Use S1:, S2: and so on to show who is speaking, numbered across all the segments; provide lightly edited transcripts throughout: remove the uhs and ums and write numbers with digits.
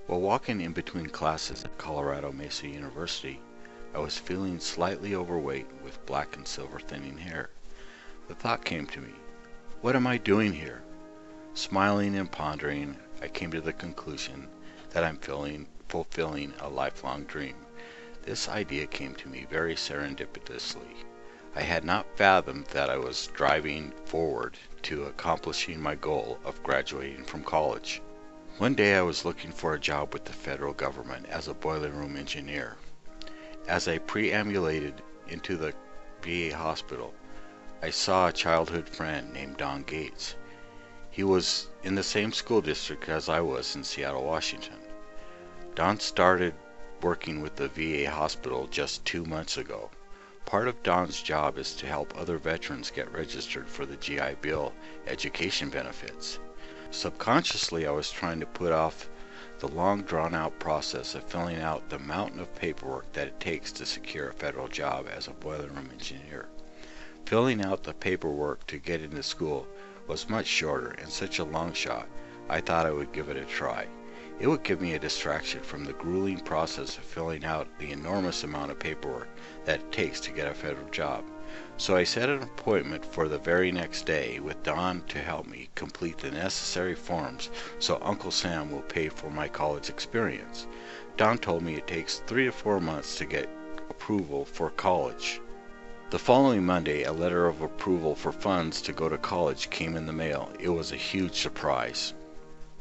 S1: While walking in between classes at Colorado Mesa University, I was feeling slightly overweight with black and silver thinning hair. The thought came to me, what am I doing here? Smiling and pondering, I came to the conclusion that I'm fulfilling a lifelong dream. This idea came to me very serendipitously. I had not fathomed that I was driving forward to accomplishing my goal of graduating from college. One day I was looking for a job with the federal government as a boiler room engineer. As I preambulated into the VA hospital, I saw a childhood friend named Don Gates. He was in the same school district as I was in Seattle, Washington. Don started working with the VA hospital just 2 months ago. Part of Don's job is to help other veterans get registered for the GI Bill education benefits. Subconsciously, I was trying to put off the long drawn-out process of filling out the mountain of paperwork that it takes to secure a federal job as a boiler room engineer. Filling out the paperwork to get into school was much shorter and such a long shot, I thought I would give it a try. It would give me a distraction from the grueling process of filling out the enormous amount of paperwork that it takes to get a federal job. So I set an appointment for the very next day with Don to help me complete the necessary forms so Uncle Sam will pay for my college experience. Don told me it takes 3 to 4 months to get approval for college. The following Monday, a letter of approval for funds to go to college came in the mail. It was a huge surprise.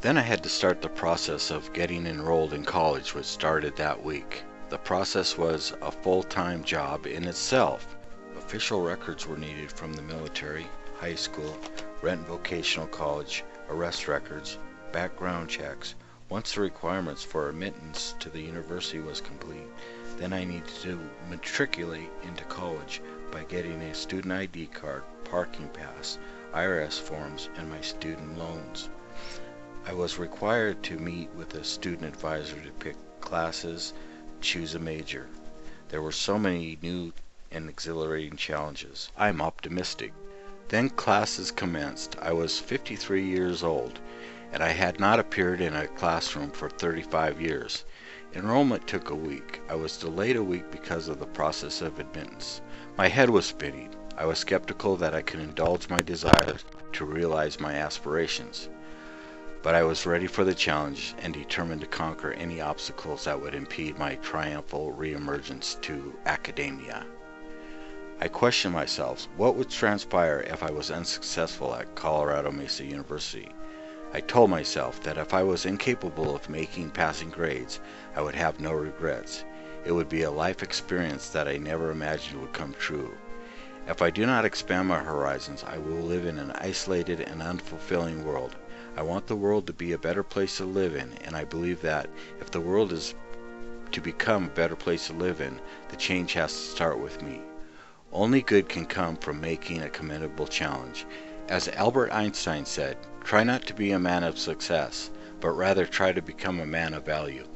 S1: Then I had to start the process of getting enrolled in college, which started that week. The process was a full-time job in itself. Official records were needed from the military, high school, Renton Vocational College, arrest records, background checks. Once the requirements for admittance to the university was complete, then I needed to matriculate into college by getting a student ID card, parking pass, IRS forms, and my student loans. I was required to meet with a student advisor to pick classes, choose a major. There were so many new and exhilarating challenges. I'm optimistic. Then classes commenced. I was 53 years old, and I had not appeared in a classroom for 35 years. Enrollment took a week. I was delayed a week because of the process of admittance. My head was spinning. I was skeptical that I could indulge my desires to realize my aspirations. But I was ready for the challenge and determined to conquer any obstacles that would impede my triumphal reemergence to academia. I questioned myself, what would transpire if I was unsuccessful at Colorado Mesa University? I told myself that if I was incapable of making passing grades, I would have no regrets. It would be a life experience that I never imagined would come true. If I do not expand my horizons, I will live in an isolated and unfulfilling world. I want the world to be a better place to live in, and I believe that if the world is to become a better place to live in, the change has to start with me. Only good can come from making a commendable challenge. As Albert Einstein said, try not to be a man of success, but rather try to become a man of value.